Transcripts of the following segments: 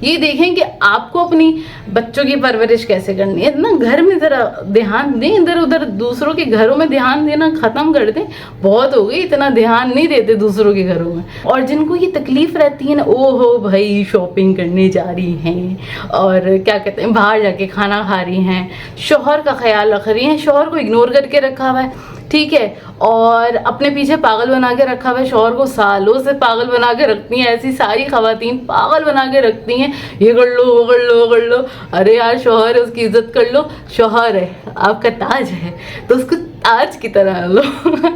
ये देखें कि आपको अपनी बच्चों की परवरिश कैसे करनी है ना। घर में ज़रा ध्यान दें, इधर उधर दूसरों के घरों में ध्यान देना ख़त्म कर दें। बहुत हो गई, इतना ध्यान नहीं देते दूसरों के घरों में। और जिनको ये तकलीफ़ रहती है ना, ओहो भाई शॉपिंग करने जा रही हैं और क्या कहते हैं बाहर जाके खाना खा रही हैं, शौहर का ख्याल रख रही हैं, शौहर को इग्नोर करके रखा हुआ है, ठीक है, और अपने पीछे पागल बना के रखा हुआ है, शौहर को सालों से पागल बना के रखती हैं। ऐसी सारी खवातीन पागल बना के रखती हैं, ये कर लो वो कर लो वो कर लो। अरे यार शौहर है, उसकी इज्जत कर लो, शौहर है आपका ताज है तो उसको ताज की तरह लो।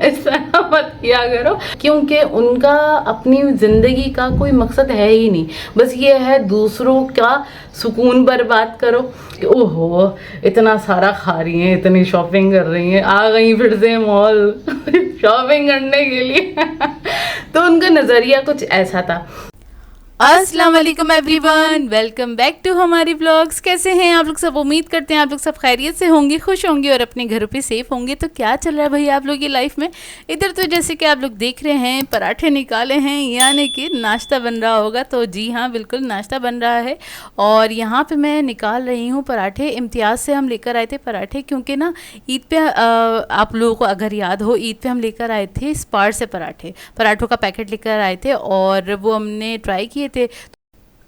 ऐसा मत किया करो, क्योंकि उनका अपनी ज़िंदगी का कोई मकसद है ही नहीं, बस ये है दूसरों का सुकून बर्बाद करो कि ओहो इतना सारा खा रही हैं, इतनी शॉपिंग कर रही हैं, आ गई फिर से मॉल शॉपिंग करने के लिए। तो उनका नज़रिया कुछ ऐसा था। अस्सलाम वालेकुम एवरीवन, वेलकम बैक टू हमारी व्लॉग्स। कैसे हैं आप लोग सब? उम्मीद करते हैं आप लोग सब खैरियत से होंगे, खुश होंगे और अपने घरों पे सेफ होंगे। तो क्या चल रहा है भाई आप लोग की लाइफ में? इधर तो जैसे कि आप लोग देख रहे हैं पराठे निकाले हैं, यानी कि नाश्ता बन रहा होगा। तो जी हाँ, बिल्कुल नाश्ता बन रहा है। और यहाँ पे मैं निकाल रही हूँ पराठे। इम्तियाज़ से हम लेकर आए थे पराठे, क्योंकि ना ईद पे आप लोगों को अगर याद हो, ईद पे हम लेकर आए थे स्पार से पराठों का पैकेट लेकर आए थे और वो हमने ट्राई किए थे,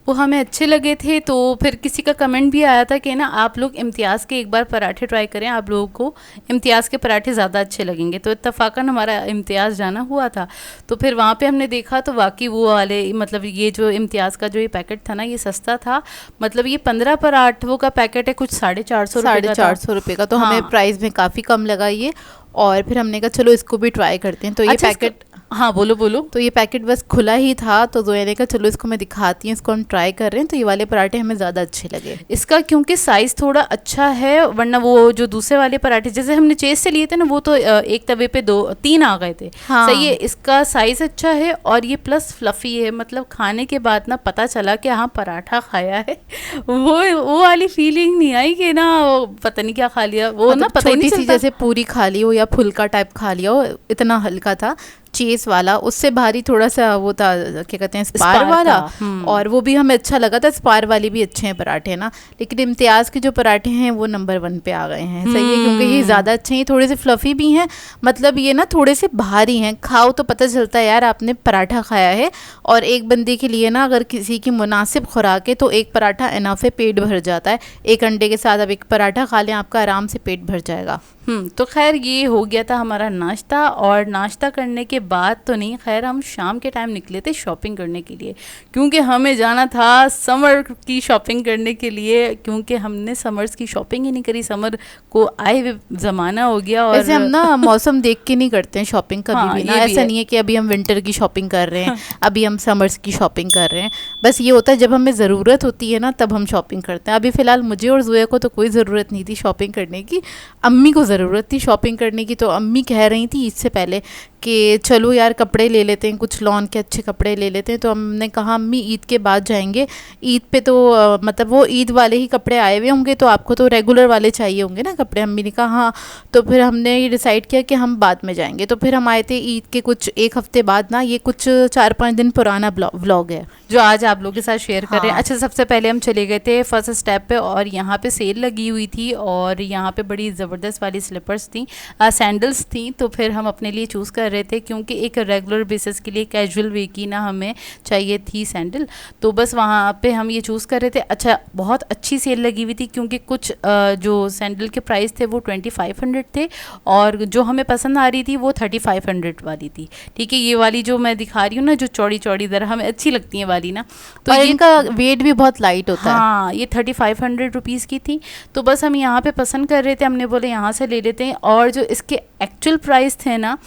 वो हमें अच्छे लगे थे। तो फिर किसी का कमेंट भी आया था कि ना आप लोग इम्तियाज़ के एक बार पराठे ट्राई करें, आप लोगों को इम्तियाज़ के पराठे ज़्यादा अच्छे लगेंगे। तो इत्तफाकन हमारा इम्तियाज़ जाना हुआ था, तो फिर वहाँ पे हमने देखा तो वाकई वो वाले, मतलब ये जो इम्तियाज़ का जो ये पैकेट था ना, ये सस्ता था। मतलब ये 15 पराठों का पैकेट है, कुछ 450 रुपये का। तो हाँ। हमें प्राइस में काफ़ी कम लगा ये, और फिर हमने कहा चलो इसको भी ट्राई करते हैं। तो ये पैकेट, हाँ बोलो। तो ये पैकेट बस खुला ही था, तो जोया ने कहा चलो इसको मैं दिखाती हूँ, इसको हम ट्राई कर रहे हैं। तो ये वाले पराठे हमें ज़्यादा अच्छे लगे इसका, क्योंकि साइज़ थोड़ा अच्छा है, वरना वो जो दूसरे वाले पराठे जैसे हमने चेज से लिए थे ना, वो तो एक तवे पे 2-3 आ गए थे। हाँ। सही है, इसका साइज़ अच्छा है और ये प्लस फ्लफ़ी है। मतलब खाने के बाद ना पता चला कि हाँ पराठा खाया है। वो वाली फीलिंग नहीं आई कि ना पता नहीं क्या खा लिया, वो ना पता ही नहीं चलता। जैसे पूरी खा ली हो या फुल्का टाइप खा लिया हो, इतना हल्का था। चेस वाला उससे भारी थोड़ा सा वो था, क्या कहते हैं, स्पार वाला। और वो भी हमें अच्छा लगा था। स्पार वाले भी अच्छे हैं पराठे ना, लेकिन इम्तियाज़ के जो पराठे हैं वो नंबर 1 पे आ गए हैं। सही है, क्योंकि ये ज़्यादा अच्छे हैं, थोड़े से फ्लफ़ी भी हैं। मतलब ये ना थोड़े से भारी हैं, खाओ तो पता चलता है यार आपने पराठा खाया है। और एक बंदे के लिए ना, अगर किसी की मुनासिब खुराक है तो एक पराठा इनफ है, पेट भर जाता है। एक अंडे के साथ अब एक पराठा खा लें, आपका आराम से पेट भर जाएगा। तो खैर ये हो गया था हमारा नाश्ता। और नाश्ता करने के बाद तो नहीं, खैर हम शाम के टाइम निकले थे शॉपिंग करने के लिए, क्योंकि हमें जाना था समर की शॉपिंग करने के लिए। क्योंकि हमने समर्स की शॉपिंग ही नहीं करी, समर को आए हुए ज़माना हो गया। और ऐसे हम ना मौसम देख के नहीं करते हैं शॉपिंग कभी। हाँ, भी ना, ऐसा नहीं है कि अभी हम विंटर की शॉपिंग कर रहे हैं, अभी हम समर्स की शॉपिंग कर रहे हैं। बस ये होता है जब हमें ज़रूरत होती है ना, तब हम शॉपिंग करते हैं। अभी फ़िलहाल मुझे और जोया को तो कोई ज़रूरत नहीं थी शॉपिंग करने की, अम्मी को ज़रूरत थी शॉपिंग करने की। तो अम्मी कह रही थी इससे पहले कि चलो यार कपड़े ले लेते हैं, कुछ लॉन के अच्छे कपड़े ले लेते हैं। तो हमने कहा अम्मी ईद के बाद जाएंगे, ईद पे तो मतलब वो ईद वाले ही कपड़े आए हुए होंगे, तो आपको तो रेगुलर वाले चाहिए होंगे ना कपड़े। अम्मी ने कहा हाँ। तो फिर हमने ये डिसाइड किया कि हम बाद में जाएंगे। तो फिर हम आए थे ईद के कुछ 1 हफ्ते बाद ना। ये कुछ 4-5 दिन पुराना व्लॉग है जो आज आप लोगों के साथ शेयर कर रहे हैं। अच्छा, सबसे पहले हम चले गए थे फर्स्ट स्टेप पे, और यहाँ पे सेल लगी हुई थी और यहाँ पे बड़ी ज़बरदस्त वाली स्लीपर्स थी, सैंडल्स थी। तो फिर हम अपने लिए चूज़ कर रहे थे, क्योंकि एक रेगुलर बेसिस के लिए कैजुअल वे की ना हमें चाहिए थी सैंडल। तो बस वहाँ पे हम ये चूज़ कर रहे थे। अच्छा, बहुत अच्छी सेल लगी हुई थी, क्योंकि कुछ जो सैंडल के प्राइस थे वो 2500 थे, और जो हमें पसंद आ रही थी वो 3500 वाली थी। ठीक है, ये वाली जो मैं दिखा रही हूँ ना, जो चौड़ी चौड़ी दर हमें अच्छी लगती है वाली ना, तो इनका वेट भी बहुत लाइट होता है। हाँ, ये 3500 रुपीज़ की थी। तो बस हम यहाँ पे पसंद कर रहे थे, हमने बोले यहाँ से ले लेते हैं। और जो इसके एक्चुअल प्राइस थे ना,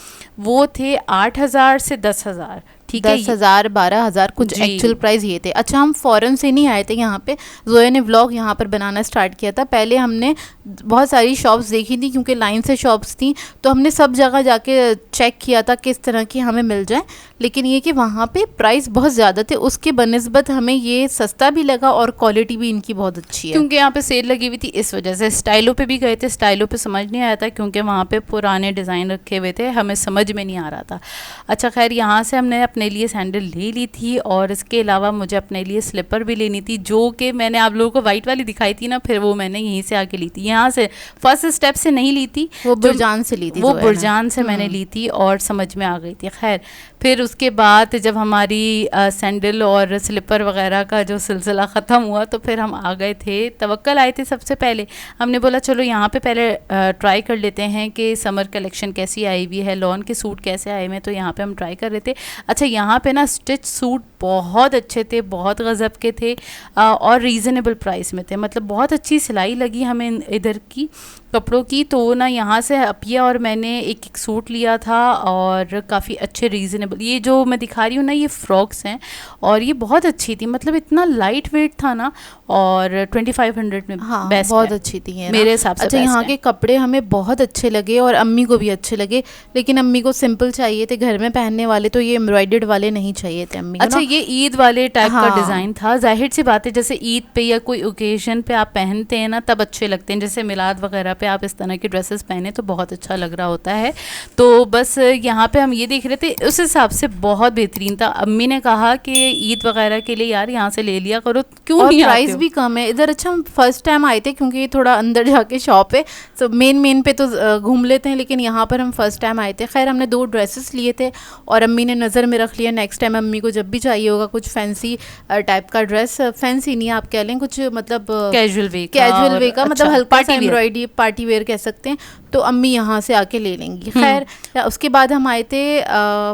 वो थे 8000 से 10,000। ठीक है, 10,000 12,000 कुछ एक्चुअल प्राइस ये थे। अच्छा, हम फ़ौरन से नहीं आए थे यहाँ पे, जोया ने व्लॉग यहाँ पर बनाना स्टार्ट किया था। पहले हमने बहुत सारी शॉप्स देखी थी, क्योंकि लाइन से शॉप्स थी, तो हमने सब जगह जाके चेक किया था किस तरह की हमें मिल जाए। लेकिन ये कि वहाँ पे प्राइस बहुत ज़्यादा थे, उसके बनिस्बत हमें ये सस्ता भी लगा और क्वालिटी भी इनकी बहुत अच्छी है, क्योंकि यहाँ पे सेल लगी हुई थी इस वजह से। स्टाइलों पे भी गए थे, स्टाइलों पे समझ नहीं आया था, क्योंकि वहाँ पे पुराने डिज़ाइन रखे हुए थे, हमें समझ में नहीं आ रहा था। अच्छा खैर, यहाँ से हमने अपने अपने लिए सैंडल ले ली थी और इसके अलावा मुझे अपने लिए स्लीपर भी लेनी थी, जो कि मैंने आप लोगों को वाइट वाली दिखाई थी ना, फिर वो मैंने यहीं से आके ली थी, यहाँ से फर्स्ट स्टेप से नहीं ली थी, वो बुरजान से ली थी, वो बुरजान से मैंने ली थी और समझ में आ गई थी। खैर फिर उसके बाद जब हमारी सैंडल और स्लीपर वगैरह का जो सिलसिला ख़त्म हुआ तो फिर हम आ गए थे, तवक्कल आए थे सबसे पहले। हमने बोला चलो यहाँ पे पहले ट्राई कर लेते हैं कि समर कलेक्शन कैसी आई हुई है, लॉन के सूट कैसे आए हुए हैं, तो यहाँ पे हम ट्राई कर रहे थे। अच्छा यहाँ पे ना स्टिच सूट बहुत अच्छे थे, बहुत गज़ब के थे और रीज़नेबल प्राइस में थे, मतलब बहुत अच्छी सिलाई लगी हमें इधर की कपड़ों की। तो ना यहाँ से अपिया और मैंने एक सूट लिया था और काफ़ी अच्छे रीज़नेबल, ये जो मैं दिखा रही हूँ ना ये फ्रॉक्स हैं और ये बहुत अच्छी थी, मतलब इतना लाइट वेट था ना और 2500 में हाँ, बेस्ट बहुत अच्छी थी ये मेरे हिसाब से। अच्छा यहाँ के कपड़े हमें बहुत अच्छे लगे और अम्मी को भी अच्छे लगे, लेकिन अम्मी को सिंपल चाहिए थे घर में पहनने वाले, तो ये एम्ब्रॉयडर्ड वाले नहीं चाहिए थे अम्मी को। अच्छा ये ईद वाले टाइप हाँ, का डिज़ाइन था, जाहिर सी बात है जैसे ईद पे या कोई ओकेजन पे आप पहनते हैं ना तब अच्छे लगते हैं, जैसे मिलाद वगैरह पे आप इस तरह के ड्रेसेस पहने तो बहुत अच्छा लग रहा होता है। तो बस यहाँ पे हम ये देख रहे थे, उस हिसाब से बहुत बेहतरीन था। अम्मी ने कहा कि ईद वगैरह के लिए यार यहाँ से ले लिया करो, क्यों और नहीं प्राइस भी कम है इधर। अच्छा हम फर्स्ट टाइम आए थे क्योंकि ये थोड़ा अंदर जाके शॉप है, तो मेन पे तो घूम लेते हैं, लेकिन यहाँ पर हम फर्स्ट टाइम आए थे। खैर हमने 2 ड्रेसेस लिए थे और अम्मी ने नज़र में रख लिया, नेक्स्ट टाइम अम्मी को जब भी चाहिए होगा कुछ फैंसी टाइप का ड्रेस, फैंसी नहीं आप कह लें कुछ मतलब कैजुअल वे का मतलब अच्छा, हल्का सा एम्ब्रॉयडरी पार्टी वेयर कह सकते हैं, तो अम्मी यहाँ से आके ले लेंगी। खैर उसके बाद हम आए थे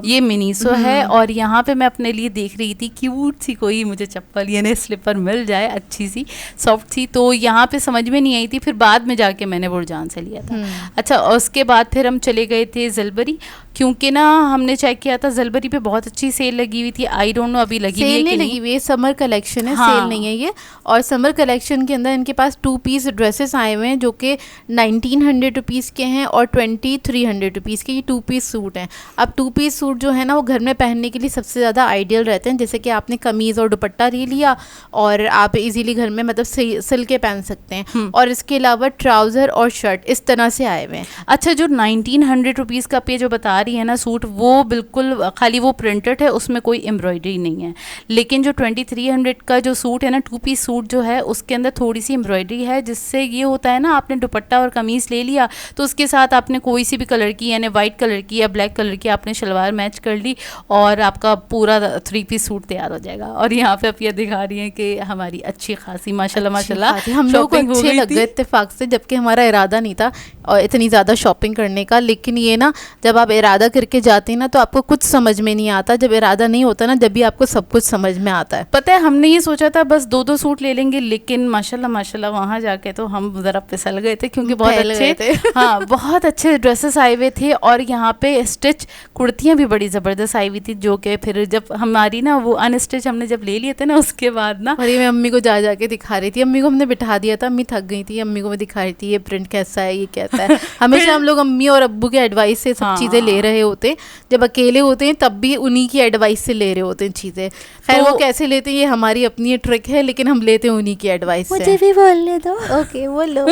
ये मिनीसो है और यहाँ पे मैं अपने लिए देख रही थी क्यूट सी कोई मुझे चप्पल यानी स्लीपर मिल जाए अच्छी सी सॉफ्ट सी, तो यहाँ पे समझ में नहीं आई थी, फिर बाद में जाके मैंने बुरजान से लिया था। अच्छा उसके बाद फिर हम चले गए थे ज़लबरी, क्योंकि ना हमने चेक किया था ज़लबरी पे बहुत अच्छी सेल लगी हुई थी। आई डोंट नो अभी लगी हुई है कि नहीं लगी हुई है, समर कलेक्शन है, हाँ। सेल नहीं है ये। और समर कलेक्शन के अंदर इनके पास 2 पीस ड्रेसेस आए हुए हैं जो कि 1900 रुपीज़ के हैं और 2300 रुपीज़ के ये 2 पीस सूट हैं। अब 2 पीस सूट जो है ना वो घर में पहनने के लिए सबसे ज़्यादा आइडियल रहते हैं, जैसे कि आपने कमीज़ और दुपट्टा ले लिया और आप इजीली घर में मतलब सिल के पहन सकते हैं, और इसके अलावा ट्राउज़र और शर्ट इस तरह से आए हुए हैं। अच्छा जो 1900 रुपीज़ का पे जो बता रही है ना सूट, वो बिल्कुल खाली वो प्रिंटेड है, उसमें कोई एम्ब्रॉयडरी नहीं है, लेकिन जो 2300 का जो सूट है ना 2 पीस सूट जो है उसके अंदर थोड़ी सी एम्ब्रॉयडरी है, जिससे ये होता है ना आपने दुपट्टा और कमीज़ ले लिया तो उसके साथ आपने कोई सी भी कलर की यानी वाइट कलर की या ब्लैक कलर की आपने शलवार मैच कर ली और आपका पूरा 3 पीस सूट तैयार हो जाएगा। और यहाँ पे आप ये दिखा रही हैं कि हमारी अच्छी खासी माशाल्लाह हम लोग को अच्छे लग गए इत्तेफाक से, जबकि हमारा इरादा नहीं था और इतनी ज़्यादा शॉपिंग करने का, लेकिन ये ना जब आप इरादा करके जाते हैं ना तो आपको कुछ समझ में नहीं आता, जब इरादा नहीं होता ना जब भी आपको सब कुछ समझ में आता है। पता है हमने ये सोचा था बस 2-2 सूट ले लेंगे, लेकिन माशाल्लाह वहाँ जाके तो हम ज़रा फिसल गए थे क्योंकि बहुत अच्छे थे हाँ बहुत अच्छे ड्रेसेस आए हुए थे और यहाँ पे स्टिच कुर्तियाँ भी बड़ी ज़बरदस्त आई हुई थी, जो कि फिर जब हमारी ना वो अनस्टिच हमने जब ले लिए थे ना उसके बाद ना और ये मैं अम्मी को जा के दिखा रही थी, अम्मी को हमने बिठा दिया था, अम्मी थक गई थी, अम्मी को मैं दिखा रही थी ये प्रिंट कैसा है ये कहता है। हमेशा हम लोग अम्मी और अब्बू के एडवाइस से सब चीज़ें ले रहे होते, जब अकेले होते हैं तब भी उन्हीं की एडवाइस से ले रहे होते हैं चीज़ें। खैर वो कैसे लेते हैं ये हमारी अपनी ट्रिक है, लेकिन हम लेते हैं उन्हीं की एडवाइस से। मुझे भी बोलने दो। ओके बोलो।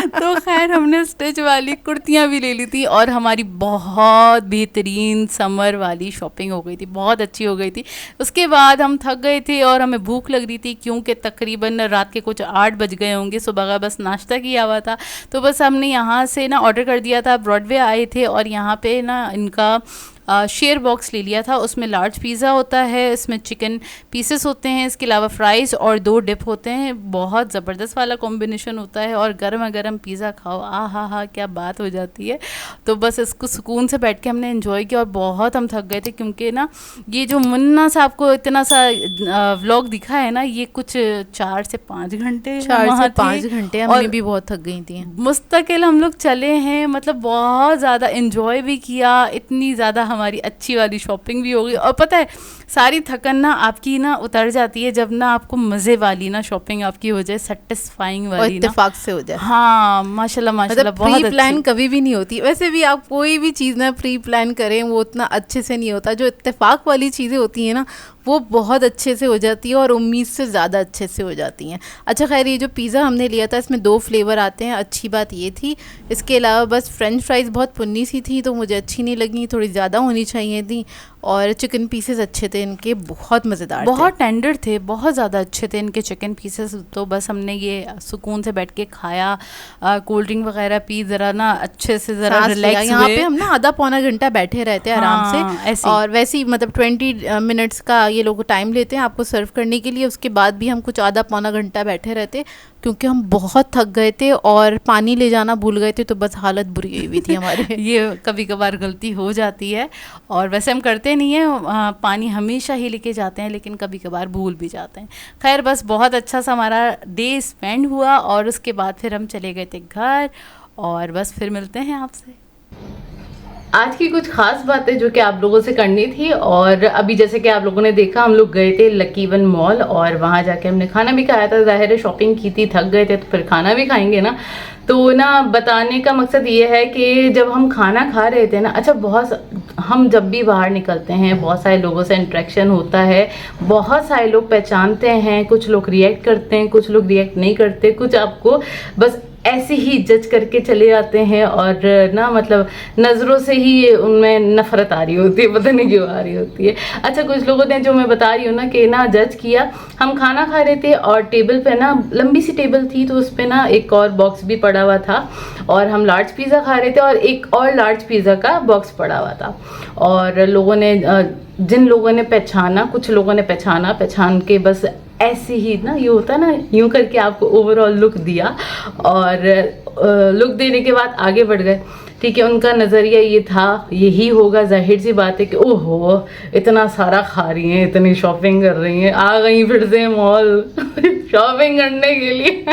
तो खैर हमने स्टिच वाली कुर्तियाँ भी ले ली थी और हमारी बहुत बेहतरीन समर वाली शॉपिंग हो गई थी, बहुत अच्छी हो गई थी। उसके बाद हम थक गए थे और हमें भूख लग रही थी क्योंकि तकरीबन रात के कुछ 8 बज गए होंगे, सुबह का बस नाश्ता किया हुआ था, तो बस हमने यहाँ से ना ऑर्डर कर दिया था। ब्रॉडवे आए थे और यहाँ पे ना इनका शेयर बॉक्स ले लिया था, उसमें लार्ज पिज़्ज़ा होता है, इसमें चिकन पीसेस होते हैं, इसके अलावा फ्राइज़ और 2 डिप होते हैं, बहुत ज़बरदस्त वाला कॉम्बिनेशन होता है और गर्मा गर्म पिज़्ज़ा खाओ आ क्या बात हो जाती है। तो बस इसको सुकून से बैठ के हमने एंजॉय किया और बहुत हम थक गए थे क्योंकि ना ये जो मुन्ना साहब को इतना सा व्लॉग दिखा है ना ये कुछ 4 से 5 घंटे 4 से 5 घंटे हमने भी बहुत थक गई थी। मुस्तकिल हम लोग चले हैं, मतलब बहुत ज़्यादा एंजॉय भी किया, इतनी ज़्यादा हमारी अच्छी वाली शॉपिंग भी हो गई। और पता है सारी थकन ना आपकी ना उतर जाती है जब ना आपको मज़े वाली ना शॉपिंग आपकी हो जाए, सेटिस्फाइंग वाली और इत्तेफाक से हो जाए। हाँ माशाल्लाह मतलब बहुत प्री प्लान कभी भी नहीं होती। वैसे भी आप कोई भी चीज़ ना प्री प्लान करें वो उतना अच्छे से नहीं होता, जो इत्तेफाक वाली चीज़ें होती हैं ना वो बहुत अच्छे से हो जाती है और उम्मीद से ज़्यादा अच्छे से हो जाती हैं। अच्छा खैर ये जो पिज़्ज़ा हमने लिया था इसमें 2 फ्लेवर आते हैं, अच्छी बात ये थी। इसके अलावा बस फ्रेंच फ्राइज़ बहुत पुन्नी सी थी तो मुझे अच्छी नहीं लगी, थोड़ी ज़्यादा होनी चाहिए थी। और चिकन पीसेस अच्छे थे इनके, बहुत मज़ेदार थे। बहुत टेंडर थे, बहुत ज़्यादा अच्छे थे इनके चिकन पीसेस। तो बस हमने ये सुकून से बैठ के खाया, कोल्ड ड्रिंक वगैरह पी, ज़रा ना अच्छे से ज़रा रिलैक्स यहाँ पे हम ना आधा पौना घंटा बैठे रहते हैं आराम से, ऐसे और वैसे ही मतलब 20 मिनट्स का ये लोग टाइम लेते हैं आपको सर्व करने के लिए। उसके बाद भी हम कुछ आधा पौना घंटा बैठे रहते क्योंकि हम बहुत थक गए थे और पानी ले जाना भूल गए थे, तो बस हालत बुरी हुई थी हमारे। ये कभी कभार गलती हो जाती है, और वैसे हम करते नहीं हैं, पानी हमेशा ही लेके जाते हैं, लेकिन कभी कभार भूल भी जाते हैं। खैर बस बहुत अच्छा सा हमारा डे स्पेंड हुआ, और उसके बाद फिर हम चले गए थे घर, और बस फिर मिलते हैं आपसे। आज की कुछ खास बातें जो कि आप लोगों से करनी थी, और अभी जैसे कि आप लोगों ने देखा हम लोग गए थे लकी वन मॉल, और वहाँ जाके हमने खाना भी खाया था। जाहिर है शॉपिंग की थी, थक गए थे तो फिर खाना भी खाएंगे ना। तो ना बताने का मकसद ये है कि जब हम खाना खा रहे थे ना, अच्छा हम जब भी बाहर निकलते हैं बहुत सारे लोगों से इंटरेक्शन होता है, बहुत सारे लोग पहचानते हैं, कुछ लोग रिएक्ट करते हैं, कुछ लोग रिएक्ट नहीं करते, कुछ आपको बस ऐसे ही जज करके चले जाते हैं, और ना मतलब नज़रों से ही उनमें नफरत आ रही होती है, पता नहीं क्यों आ रही होती है। अच्छा कुछ लोगों ने, जो मैं बता रही हूँ ना कि ना जज किया, हम खाना खा रहे थे और टेबल पे ना लंबी सी टेबल थी, तो उस पे ना एक और बॉक्स भी पड़ा हुआ था, और हम लार्ज पिज़्ज़ा खा रहे थे और एक और लार्ज पिज़्ज़ा का बॉक्स पड़ा हुआ था। और लोगों ने, जिन लोगों ने पहचाना, कुछ लोगों ने पहचान के बस ऐसे ही ना, ये होता है ना, यूं करके आपको ओवरऑल लुक दिया, और लुक देने के बाद आगे बढ़ गए। ठीक है, उनका नज़रिया ये था, यही होगा, जाहिर सी बात है कि ओहो इतना सारा खा रही हैं, इतनी शॉपिंग कर रही हैं, आ गई फिर से मॉल शॉपिंग करने के लिए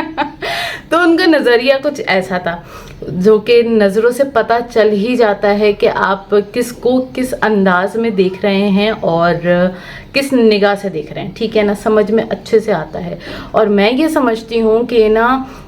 तो उनका नज़रिया कुछ ऐसा था, जो कि नज़रों से पता चल ही जाता है कि आप किसको किस अंदाज में देख रहे हैं और किस निगाह से देख रहे हैं। ठीक है ना, समझ में अच्छे से आता है। और मैं ये समझती हूँ कि ना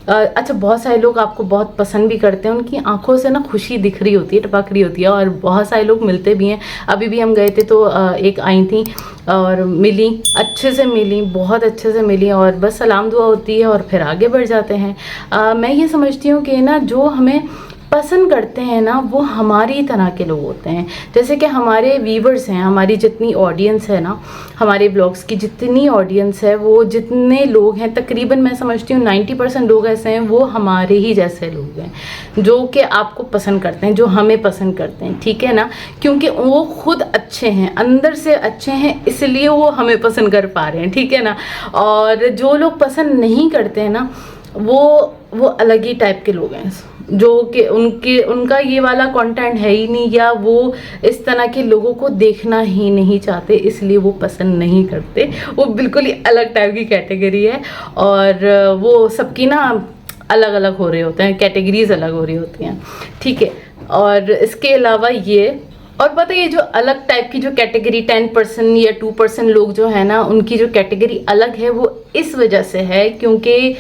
अच्छा बहुत सारे लोग आपको बहुत पसंद भी करते हैं, उनकी आंखों से ना खुशी दिख रही होती है, टपक रही होती है, और बहुत सारे लोग मिलते भी हैं। अभी भी हम गए थे तो एक आई थी और मिली, अच्छे से मिली, बहुत अच्छे से मिली, और बस सलाम दुआ होती है और फिर आगे बढ़ जाते हैं। मैं ये समझती हूँ कि ना जो हमें पसंद करते हैं ना, वो हमारी तरह के लोग होते हैं। जैसे कि हमारे व्यूवर्स हैं, हमारी जितनी ऑडियंस है ना, हमारे ब्लॉग्स की जितनी ऑडियंस है, वो जितने लोग हैं, तकरीबन मैं समझती हूँ 90% लोग ऐसे हैं, वो हमारे ही जैसे लोग हैं, जो कि आपको पसंद करते हैं, जो हमें पसंद करते हैं। ठीक है ना, क्योंकि वो खुद अच्छे हैं, अंदर से अच्छे हैं, इसलिए वो हमें पसंद कर पा रहे हैं। ठीक है ना, और जो लोग पसंद नहीं करते हैं ना, वो अलग ही टाइप के लोग हैं, जो कि उनका ये वाला कंटेंट है ही नहीं, या वो इस तरह के लोगों को देखना ही नहीं चाहते, इसलिए वो पसंद नहीं करते। वो बिल्कुल ही अलग टाइप की कैटेगरी है, और वो सबकी ना अलग अलग हो रहे होते हैं, कैटेगरीज अलग हो रही होती हैं। ठीक है, और इसके अलावा ये, और पता है ये जो अलग टाइप की जो कैटेगरी 10% या 2% लोग जो है ना, उनकी जो कैटेगरी अलग है, वो इस वजह से है क्योंकि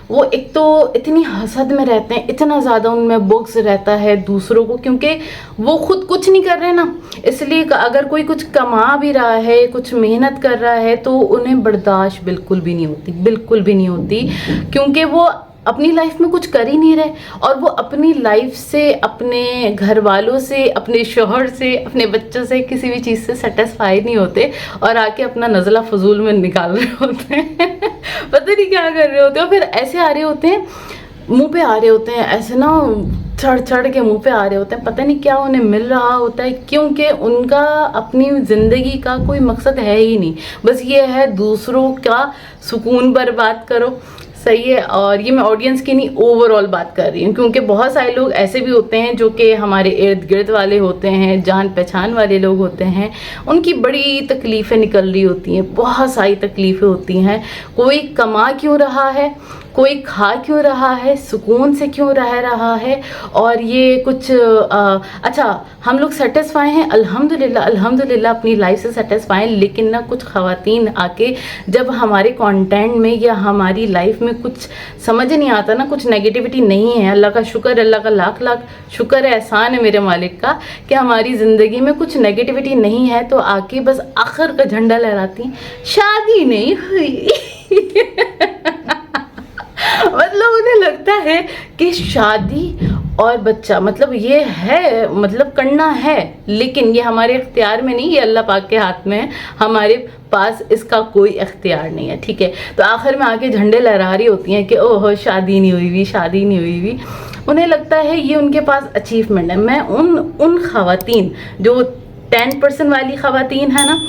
वो एक तो इतनी हसद में रहते हैं, इतना ज़्यादा उनमें बुग्ज रहता है दूसरों को, क्योंकि वो खुद कुछ नहीं कर रहे ना, इसलिए अगर कोई कुछ कमा भी रहा है, कुछ मेहनत कर रहा है, तो उन्हें बर्दाश्त बिल्कुल भी नहीं होती, बिल्कुल भी नहीं होती, क्योंकि वो अपनी लाइफ में कुछ कर ही नहीं रहे, और वो अपनी लाइफ से, अपने घर वालों से, अपने शोहर से, अपने बच्चों से, किसी भी चीज़ से सेटिस्फाई नहीं होते, और आके अपना नज़ला फजूल में निकाल रहे होते हैं पता नहीं क्या कर रहे होते हैं, और फिर ऐसे आ रहे होते हैं, मुंह पे आ रहे होते हैं, ऐसे ना चढ़ के मुंह पे आ रहे होते हैं, पता नहीं क्या उन्हें मिल रहा होता है, क्योंकि उनका अपनी ज़िंदगी का कोई मकसद है ही नहीं, बस ये है दूसरों का सुकून बर्बाद करो। सही है, और ये मैं ऑडियंस की नहीं ओवरऑल बात कर रही हूँ, क्योंकि बहुत सारे लोग ऐसे भी होते हैं जो कि हमारे इर्द गिर्द वाले होते हैं, जान पहचान वाले लोग होते हैं, उनकी बड़ी तकलीफ़ें निकल रही होती हैं, बहुत सारी तकलीफ़ें होती हैं। कोई कमा क्यों रहा है, कोई खा क्यों रहा है, सुकून से क्यों रह रहा है, और ये कुछ अच्छा हम लोग सेटिस्फाई हैं, अल्हम्दुलिल्लाह अल्हम्दुलिल्लाह अपनी लाइफ से सेटिस्फाई, लेकिन ना कुछ ख़वातीन आके जब हमारे कंटेंट में या हमारी लाइफ में कुछ समझ नहीं आता ना, कुछ नेगेटिविटी नहीं है, अल्लाह का शुक्र, अल्लाह का लाख लाख शुक्र है, एहसान है मेरे मालिक का कि हमारी ज़िंदगी में कुछ नेगेटिविटी नहीं है, तो आके बस आखिर का झंडा लहराती हैं, शादी नहीं हुई मतलब उन्हें लगता है कि शादी और बच्चा, मतलब ये है, मतलब करना है, लेकिन ये हमारे इख्तियार में नहीं, ये अल्लाह पाक के हाथ में है, हमारे पास इसका कोई इख्तियार नहीं है, ठीक है। तो आखिर में आके झंडे लहरा रही होती हैं कि ओहो शादी नहीं हुई हुई, शादी नहीं हुई हुई। उन्हें लगता है ये उनके पास अचीवमेंट है। मैं उन ख़वातीन जो 10% वाली ख़वातीन है ना,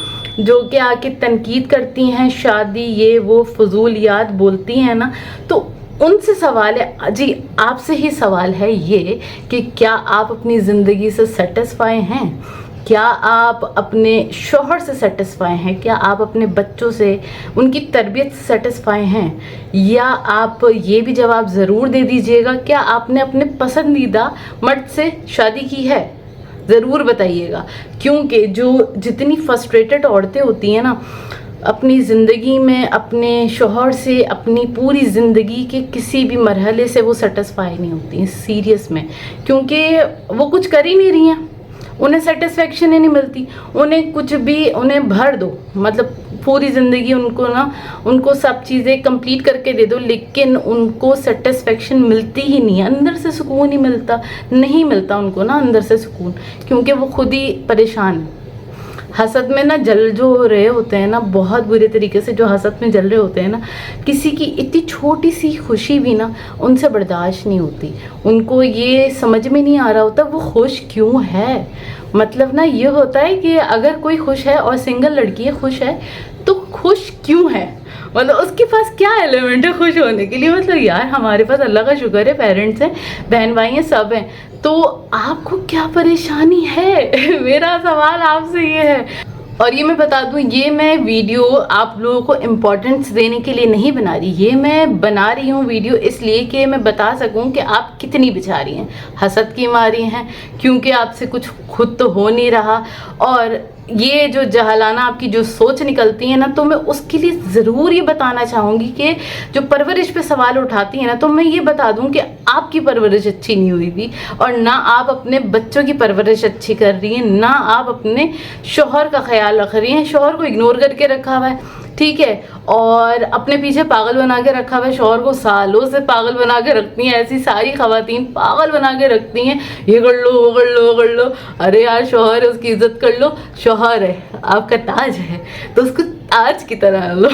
जो कि आके तनकीद करती हैं, शादी ये वो फजूलियात बोलती हैं ना, तो उनसे सवाल है जी, आपसे ही सवाल है ये कि क्या आप अपनी ज़िंदगी से सेटिस्फाई हैं? क्या आप अपने शोहर से सेटिस्फाई हैं? क्या आप अपने बच्चों से, उनकी तरबियत से सेटिस्फाई हैं? या आप ये भी जवाब ज़रूर दे दीजिएगा, क्या आपने अपने पसंदीदा मर्द से शादी की है? ज़रूर बताइएगा, क्योंकि जो जितनी फ्रस्ट्रेटेड औरतें होती हैं ना अपनी ज़िंदगी में, अपने शोहर से, अपनी पूरी ज़िंदगी के किसी भी मरहले से वो सेटिस्फाई नहीं होती सीरियस में, क्योंकि वो कुछ कर ही नहीं रही हैं, उन्हें सेटिस्फेक्शन ही नहीं मिलती। उन्हें कुछ भी उन्हें भर दो, मतलब पूरी ज़िंदगी उनको सब चीज़ें कंप्लीट करके दे दो, लेकिन उनको सेटिस्फेक्शन मिलती ही नहीं है, अंदर से सुकून ही नहीं मिलता उनको ना अंदर से सुकून, क्योंकि वो खुद ही परेशान है। हसद में ना जल जो रहे होते हैं ना, बहुत बुरे तरीके से जो हसद में जल रहे होते हैं ना, किसी की इतनी छोटी सी खुशी भी ना उनसे बर्दाश्त नहीं होती। उनको ये समझ में नहीं आ रहा होता वो खुश क्यों है। मतलब ना ये होता है कि अगर कोई खुश है और सिंगल लड़की है खुश है, तो खुश क्यों है, मतलब उसके पास क्या एलिमेंट है खुश होने के लिए। मतलब यार हमारे पास अल्लाह का शुक्र है, पेरेंट्स हैं, बहन भाई हैं, सब हैं, तो आपको क्या परेशानी है? मेरा सवाल आपसे ये है। और ये मैं बता दूं, ये मैं वीडियो आप लोगों को इम्पोर्टेंस देने के लिए नहीं बना रही, ये मैं बना रही हूँ वीडियो इसलिए कि मैं बता सकूँ कि आप कितनी बेचारी हैं, हसद की मारी हैं, क्योंकि आपसे कुछ खुद तो हो नहीं रहा। और ये जो जहलाना आपकी जो सोच निकलती है ना, तो मैं उसके लिए ज़रूर ये बताना चाहूँगी कि जो परवरिश पे सवाल उठाती है ना, तो मैं ये बता दूँ कि आपकी परवरिश अच्छी नहीं हुई थी, और ना आप अपने बच्चों की परवरिश अच्छी कर रही हैं, ना आप अपने शोहर का ख्याल रख रही हैं। शोहर को इग्नोर करके रखा हुआ है, ठीक है, और अपने पीछे पागल बना के रखा हुआ है। शोहर को सालों से पागल बना के रखती हैं, ऐसी सारी ख़वातीन पागल बना के रखती हैं, ये कर लो वो कर लो वो कर लो। अरे यार शोहर है, उसकी इज्जत कर लो, शोहर है आपका ताज है तो उसको ताज की तरह लो।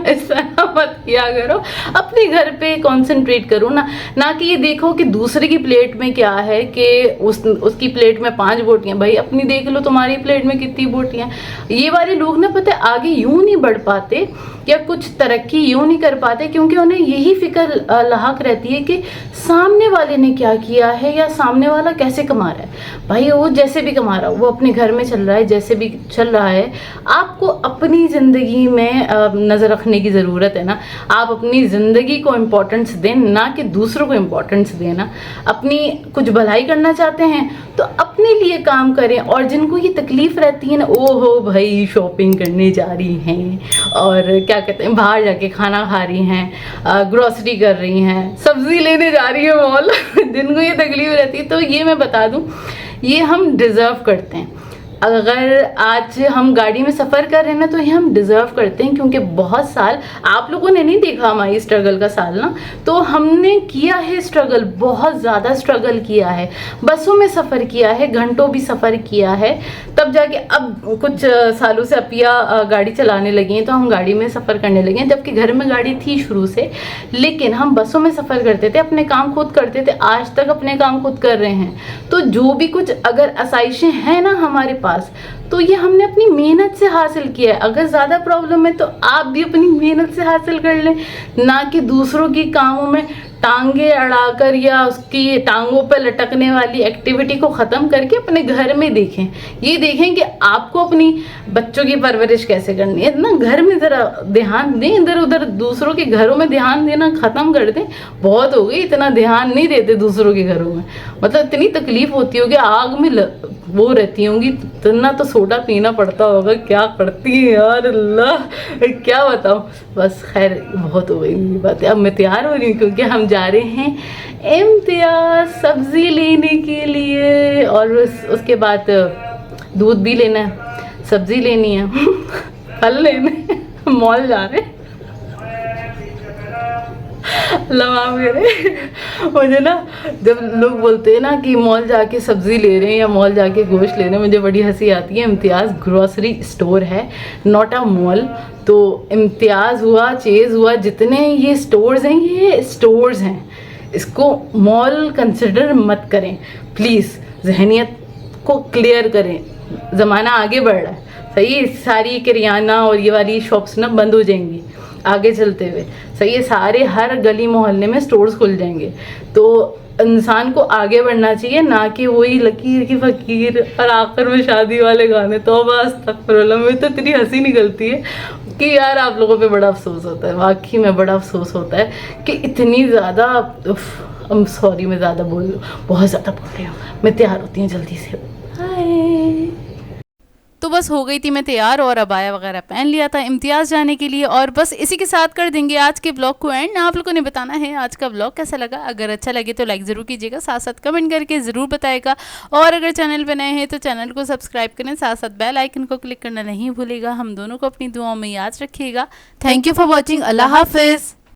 ऐसा मत किया करो, अपने घर पे कंसंट्रेट करो ना कि ये देखो कि दूसरे की प्लेट में क्या है, कि उसकी प्लेट में 5 बोटियाँ, भाई अपनी देख लो तुम्हारी प्लेट में कितनी बोटियाँ। ये वाले लोग ना पता है आगे यूं नहीं बढ़ पाते या कुछ तरक्की यूं नहीं कर पाते, क्योंकि उन्हें यही फिक्र लाहक रहती है कि सामने वाले ने क्या किया है या सामने वाला कैसे कमा रहा है। भाई वो जैसे भी कमा रहा हो, वो अपने घर में चल रहा है, जैसे भी चल रहा है, आपको अपनी ज़िंदगी में नज़र रखने की ज़रूरत है ना। आप अपनी ज़िंदगी को इम्पोर्टेंस दें, ना कि दूसरों को इम्पोर्टेंस दें ना। अपनी कुछ भलाई करना चाहते हैं तो अपने लिए काम करें, और जिनको ये तकलीफ़ रहती है ना, ओहो भाई शॉपिंग करने जा रही हैं और क्या कहते हैं बाहर जाके खाना खा रही हैं, ग्रोसरी कर रही हैं, सब्ज़ी लेने जा रही है मॉल, जिनको ये तकलीफ़ रहती है, तो ये मैं बता दूं, ये हम डिज़र्व करते हैं। अगर आज हम गाड़ी में सफ़र कर रहे हैं ना, तो ये हम डिज़र्व करते हैं, क्योंकि बहुत साल आप लोगों ने नहीं देखा हमारी स्ट्रगल का साल ना, तो हमने किया है स्ट्रगल, बहुत ज़्यादा स्ट्रगल किया है, बसों में सफ़र किया है, घंटों भी सफ़र किया है, तब जाके अब कुछ सालों से अपिया गाड़ी चलाने लगी हैं, तो हम गाड़ी में सफ़र करने लगे हैं, जबकि घर में गाड़ी थी शुरू से, लेकिन हम बसों में सफ़र करते थे, अपने काम खुद करते थे, आज तक अपने काम खुद कर रहे हैं। तो जो भी कुछ अगर आसाइशें हैं ना हमारे पास, तो ये हमने अपनी मेहनत से हासिल किया है। अगर ज़्यादा प्रॉब्लम है तो आप भी अपनी मेहनत से हासिल कर लें, ना कि दूसरों की कामों में टांगे अड़ाकर या उसकी टांगों पर लटकने वाली एक्टिविटी को ख़त्म करके अपने घर में देखें। ये देखें कि आपको अपनी बच्चों की परवरिश कैसे करनी है ना। घर में ज़रा ध्यान दें, इधर उधर दूसरों के घरों में ध्यान देना ख़त्म कर दें। बहुत हो गई, इतना ध्यान नहीं देते दूसरों के घरों में, मतलब इतनी तकलीफ़ होती होगी, आग में वो रहती होंगी, इतना तो सोडा पीना पड़ता होगा, क्या करती है यार अल्लाह, क्या बताऊँ। बस खैर बहुत हो गई मेरी बातें, अब मैं तैयार हो रही हूँ क्योंकि हम जा रहे हैं इम्तियाज़ सब्ज़ी लेने के लिए, और उसके बाद दूध भी लेना है, सब्ज़ी लेनी है, फल लेने, मॉल जा रहे हैं। अल्लाह माफ करे। मुझे ना जब लोग बोलते हैं ना कि मॉल जाके सब्जी ले रहे हैं या मॉल जाके गोश्त ले रहे हैं, मुझे बड़ी हंसी आती है। इम्तियाज़ ग्रोसरी स्टोर है, नॉट अ मॉल। तो इम्तियाज़ हुआ, चेज़ हुआ, जितने ये स्टोर्स हैं ये स्टोर्स हैं, इसको मॉल कंसिडर मत करें प्लीज़। जहनियत को क्लियर करें, ज़माना आगे बढ़ रहा है, सही। सारी किरियाना और ये वाली शॉप्स ना बंद हो जाएंगी आगे चलते हुए, सही है। सारे हर गली मोहल्ले में स्टोर्स खुल जाएंगे। तो इंसान को आगे बढ़ना चाहिए, ना कि वही लकीर की फकीर और आखिर में शादी वाले गाने। तो बस अस्तगफिरुल्लाह, मुझे तो इतनी हंसी निकलती है कि यार आप लोगों पे बड़ा अफसोस होता है, वाकई में बड़ा अफसोस होता है कि इतनी ज़्यादा सॉरी मैं ज़्यादा बहुत ज़्यादा बोल रही हूँ। मैं तैयार होती हूँ जल्दी से। हाय। तो बस हो गई थी मैं तैयार और अबाया वगैरह पहन लिया था इम्तियाज़ जाने के लिए। और बस इसी के साथ कर देंगे आज के ब्लॉग को एंड। आप लोगों ने बताना है आज का ब्लॉग कैसा लगा। अगर अच्छा लगे तो लाइक ज़रूर कीजिएगा, साथ साथ कमेंट करके ज़रूर बताएगा। और अगर चैनल पर नए हैं तो चैनल को सब्सक्राइब करें, साथ साथ बेल आइकन को क्लिक करना नहीं भूलेगा। हम दोनों को अपनी दुआओं में याद रखिएगा। Thank you for watching. अल्लाह हाफिज़।